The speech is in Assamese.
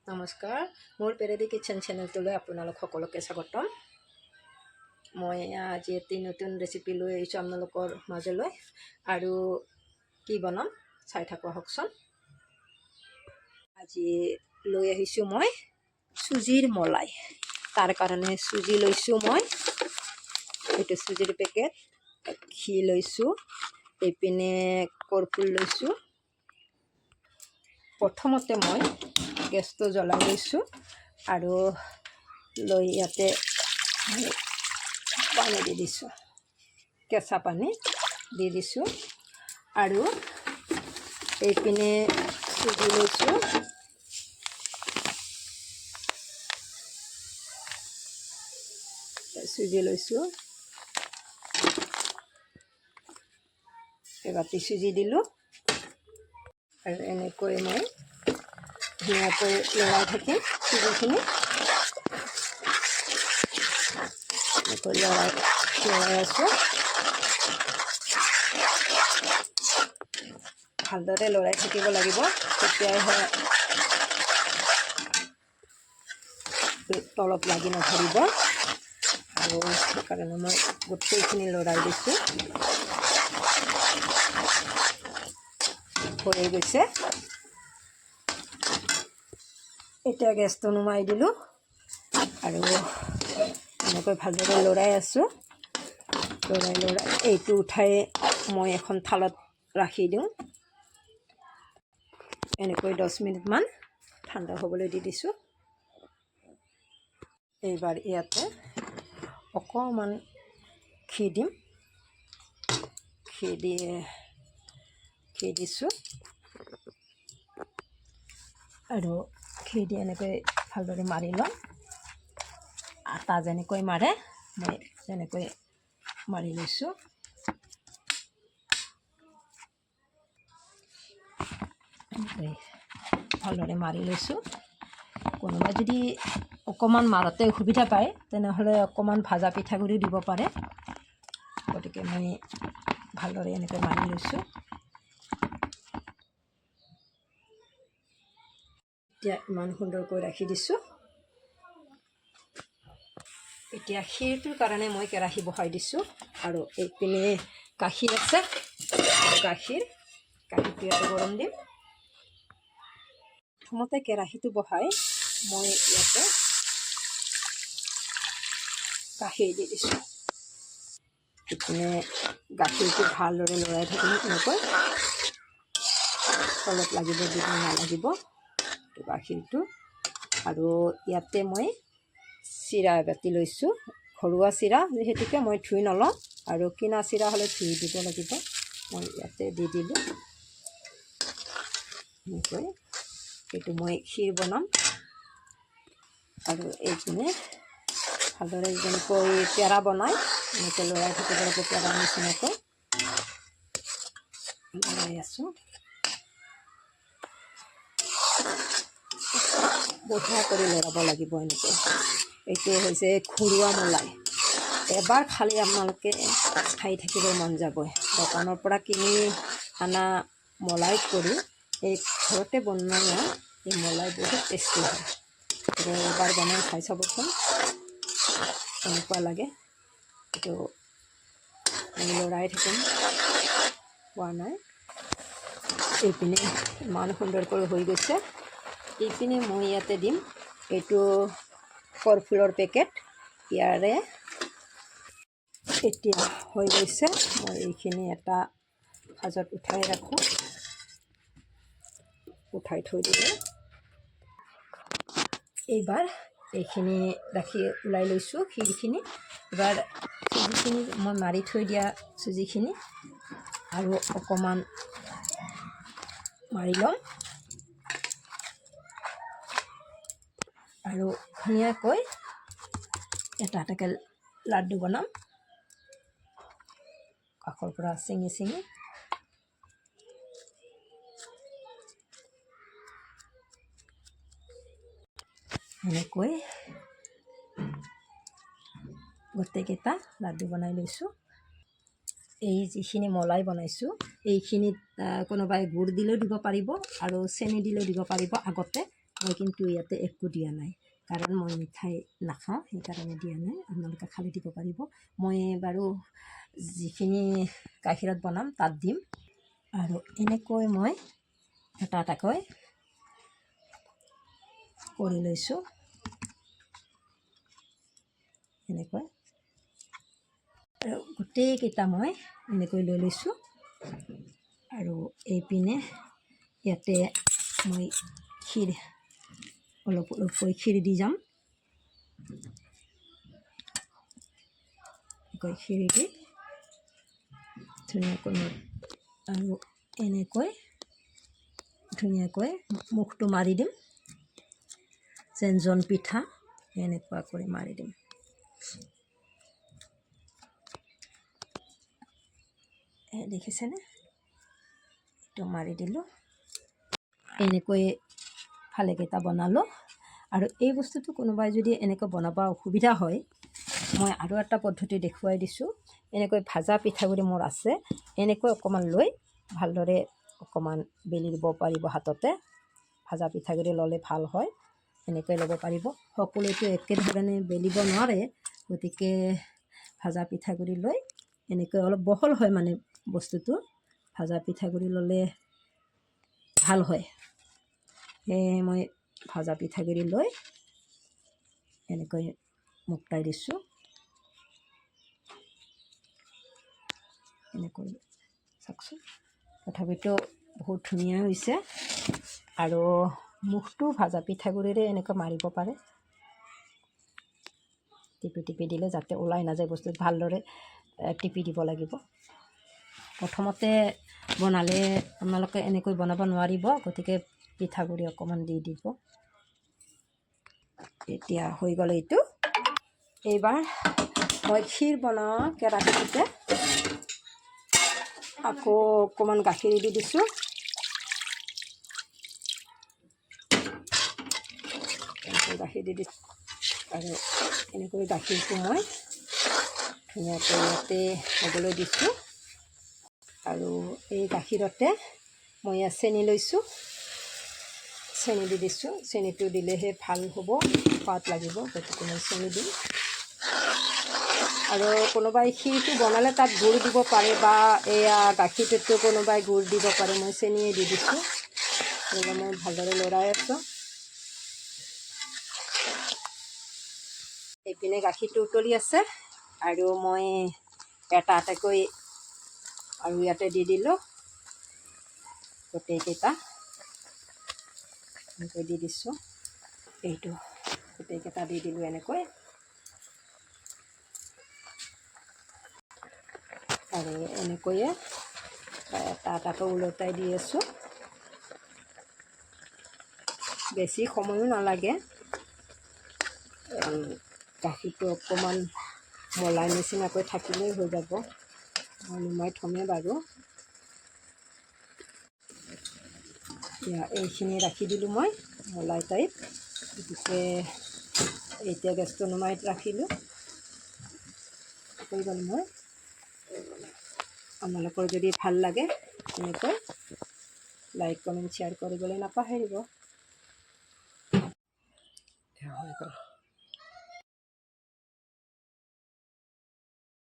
নমস্কাৰ, মোৰ পেৰেডি কিটচেন চেনেলটোলৈ আপোনালোক সকলোকে স্বাগতম। মই আজি এটি নতুন ৰেচিপি লৈ আহিছোঁ আপোনালোকৰ মাজলৈ আৰু কি বনাম চাই থাকোঁ আহকচোন। আজি লৈ আহিছোঁ মই চুজিৰ মলাই। তাৰ কাৰণে চুজি লৈছোঁ মই, এইটো চুজিৰ পেকেট, ঘি লৈছোঁ, এইপিনে কৰ্পূৰ লৈছোঁ। প্ৰথমতে মই গেছটো জ্বলাই লৈছোঁ আৰু লৈ ইয়াতে পানী দি দিছোঁ, কেঁচা পানী দি দিছোঁ আৰু এইপিনে চুজি লৈছোঁ। এবাটি চুজি দিলোঁ আৰু এনেকৈ মই ধুনীয়াকৈ লৰাই থাকিম চুজিখিনি। এনেকৈ লৰাই আছোঁ, ভালদৰে লৰাই থাকিব লাগিব, তেতিয়াহে তলত লাগি নধৰিব। আৰু সেইকাৰণে মই গোটেইখিনি লৰাই দিছোঁ। হৈ গৈছে, এতিয়া গেছটো নুমাই দিলোঁ আৰু এনেকৈ ভালদৰে লৰাই আছোঁ। লৰাই এইটো উঠাই মই এখন থালত ৰাখি দিওঁ। এনেকৈ 10 মিনিটমান ঠাণ্ডা হ'বলৈ দি দিছোঁ। এইবাৰ ইয়াতে অকণমান ঘি দিম, ঘি দিছোঁ আৰু ঘি দি এনেকৈ ভালদৰে মাৰি ল'ম। আটা যেনেকৈ মাৰে মই তেনেকৈ মাৰি লৈছোঁ। এনেকৈ ভালদৰে মাৰি লৈছোঁ। কোনোবাই যদি অকণমান মাৰোঁতে অসুবিধা পায় তেনেহ'লে অকণমান ভাজা পিঠাগুড়ি দিব পাৰে। গতিকে মই ভালদৰে এনেকৈ মাৰি লৈছোঁ। এতিয়া ইমান সুন্দৰকৈ ৰাখি দিছোঁ। এতিয়া ক্ষীৰটোৰ কাৰণে মই কেৰাহী বহাই দিছোঁ আৰু এইপিনে গাখীৰ আছে, গাখীৰটো ইয়াতে গৰম দিম। প্ৰথমতে কেৰাহীটো বহাই মই ইয়াতে গাখীৰ দি দিছোঁ। এইপিনে গাখীৰটো ভালদৰে লৰাই থাকিম, এনেকৈ তলত লাগিব দিব নালাগিব গাখীৰটো। আৰু ইয়াতে মই চিৰা এবাতি লৈছোঁ, ঘৰুৱা চিৰা যিহেতুকে মই ধুই নলওঁ, আৰু কিনা চিৰা হ'লে ধুই দিব লাগিব। মই ইয়াতে দি দিলোঁ। এনেকৈ এইটো মই ক্ষীৰ বনাম আৰু এইপিনে ভালদৰে যেনেকৈ পেৰা বনায় এনেকৈ লৰাই থাকিব লাগিব। পেৰা নিচিনাকৈ লৰাই আছোঁ। বঢ়িয়া কৰি লৰাব লাগিব এনেকৈ। এইটো হৈছে ঘৰুৱা মলাই। এবাৰ খালি আপোনালোকে খাই থাকিব মন যাবই। দোকানৰ পৰা কিনি অনা মলাই কৰি এই ঘৰতে বনোৱা এই মলাই বহুত টেষ্টি হয়। এবাৰ বনাই খাই চাবচোন, এনেকুৱা লাগে। এইটো আমি লৰাই থাকিম, হোৱা নাই। এইপিনে ইমান সুন্দৰকৈ হৈ গৈছে। এইপিনে মই ইয়াতে দিম, এইটো কৰ্পূৰৰ পেকেট, ইয়াৰে এতিয়া হৈ গৈছে। মই এইখিনি এটা সাজত উঠাই ৰাখোঁ, উঠাই থৈ দিলোঁ। এইবাৰ এইখিনি ৰাখি ওলাই লৈছোঁ ক্ষীৰখিনি। এবাৰ চুজিখিনি মই মাৰি থৈ দিয়া চুজিখিনি আৰু অকণমান মাৰি ল'ম আৰু ধুনীয়াকৈ এটা এটাকৈ লাড্ডু বনাম, কাষৰ পৰা ছিঙি এনেকৈ গোটেইকেইটা লাড্ডু বনাই লৈছোঁ। এই যিখিনি মলাই বনাইছোঁ এইখিনিত কোনোবাই গুড় দিলেও দিব পাৰিব আৰু চেনি দিলেও দিব পাৰিব। আগতে মই কিন্তু ইয়াতে একো দিয়া নাই, কাৰণ মই মিঠাই নাখাওঁ, সেইকাৰণে দিয়া নাই। আপোনালোকে খালি দিব পাৰিব। মই বাৰু যিখিনি গাখীৰত বনাম তাত দিম। আৰু এনেকৈ মই এটা এটাকৈ কৰি লৈছোঁ, এনেকৈ। আৰু গোটেইকেইটা মই এনেকৈ লৈ লৈছোঁ। আৰু এইপিনে ইয়াতে মই ক্ষীৰ অলপ অলপকৈ ক্ষীৰ দি যাম। ক্ষীৰ দি ধুনীয়াকৈ আৰু এনেকৈ ধুনীয়াকৈ মুখটো মাৰি দিম, যেন জোন পিঠা এনেকুৱা কৰি মাৰি দিম। দেখিছেনে? এইটো মাৰি দিলোঁ। এনেকৈ ভালেকেইটা বনালোঁ। আৰু এই বস্তুটো কোনোবাই যদি এনেকৈ বনাব অসুবিধা হয়, মই আৰু এটা পদ্ধতি দেখুৱাই দিছোঁ। এনেকৈ ভাজা পিঠাগুড়ি মোৰ আছে, এনেকৈ অকণমান লৈ ভালদৰে অকণমান বেলি দিব পাৰিব হাততে। ভাজা পিঠাগুড়ি ল'লে ভাল হয়, এনেকৈ ল'ব পাৰিব। সকলোৱেতো একেধৰণে বেলিব নোৱাৰে, গতিকে ভাজা পিঠাগুড়ি লৈ এনেকৈ অলপ বহল হয় মানে বস্তুটো, ভাজা পিঠাগুড়ি ল'লে ভাল হয়। সেয়ে মই ভাজা পিঠাগুড়ি লৈ এনেকৈ মুক্তাই দিছোঁ। এনেকৈ চাওকচোন, তথাপিতো বহুত ধুনীয়া হৈছে। আৰু মুখটো ভাজা পিঠাগুড়িৰে এনেকৈ মাৰিব পাৰে, টিপি টিপি দিলে যাতে ওলাই নাযায় বস্তুটো, ভালদৰে টিপি দিব লাগিব। প্ৰথমতে বনালে আপোনালোকে এনেকৈ বনাব নোৱাৰিব, গতিকে পিঠাগুড়ি অকণমান দি দিব। এতিয়া হৈ গ'ল এইটো। এইবাৰ মই ক্ষীৰ বনাওঁ কেৰাহীটোতে, আকৌ অকণমান গাখীৰ দি দিছোঁ। গাখীৰ দি দিছোঁ আৰু এনেকৈ গাখীৰটো মই ধুনীয়াকৈ ইয়াতে হ'বলৈ দিছোঁ। আৰু এই গাখীৰতে মই ইয়াত চেনি লৈছোঁ, চেনি দি দিছোঁ। চেনিটো দিলেহে ভাল হ'ব, সোৱাদ লাগিব, গতিকে মই চেনি দিম। আৰু কোনোবাই ক্ষীৰটো বনালে তাত গুড় দিব পাৰে, বা এয়া গাখীৰটোতো কোনোবাই গুড় দিব পাৰে। মই চেনিয়ে দি দিছোঁ। এইবাৰ মই ভালদৰে লৰাই আছোঁ। এইপিনে গাখীৰটো উতলি আছে, আৰু মই এটা এটাকৈ আৰু ইয়াতে দি দিলোঁ। গোটেইকেইটা এনেকৈ দি দিছোঁ। এইটো গোটেইকেইটা দি দিলোঁ এনেকৈ। আৰু এনেকৈয়ে এটা এটাকৈ ওলটাই দি আছোঁ। বেছি সময়ো নালাগে, গাখীৰটো অকণমান মলাই নিচিনাকৈ থাকিলেই হৈ যাব। মই নুমাই থমেই বাৰু। এইখিনি ৰাখি দিলোঁ মই মলাই টাইপ, গতিকে এতিয়া গেছটো নুমাই ৰাখিলোঁ। হৈ গ'ল মই। আপোনালোকৰ যদি ভাল লাগে এনেকৈ লাইক কমেণ্ট শ্বেয়াৰ কৰিবলৈ নাপাহৰিব।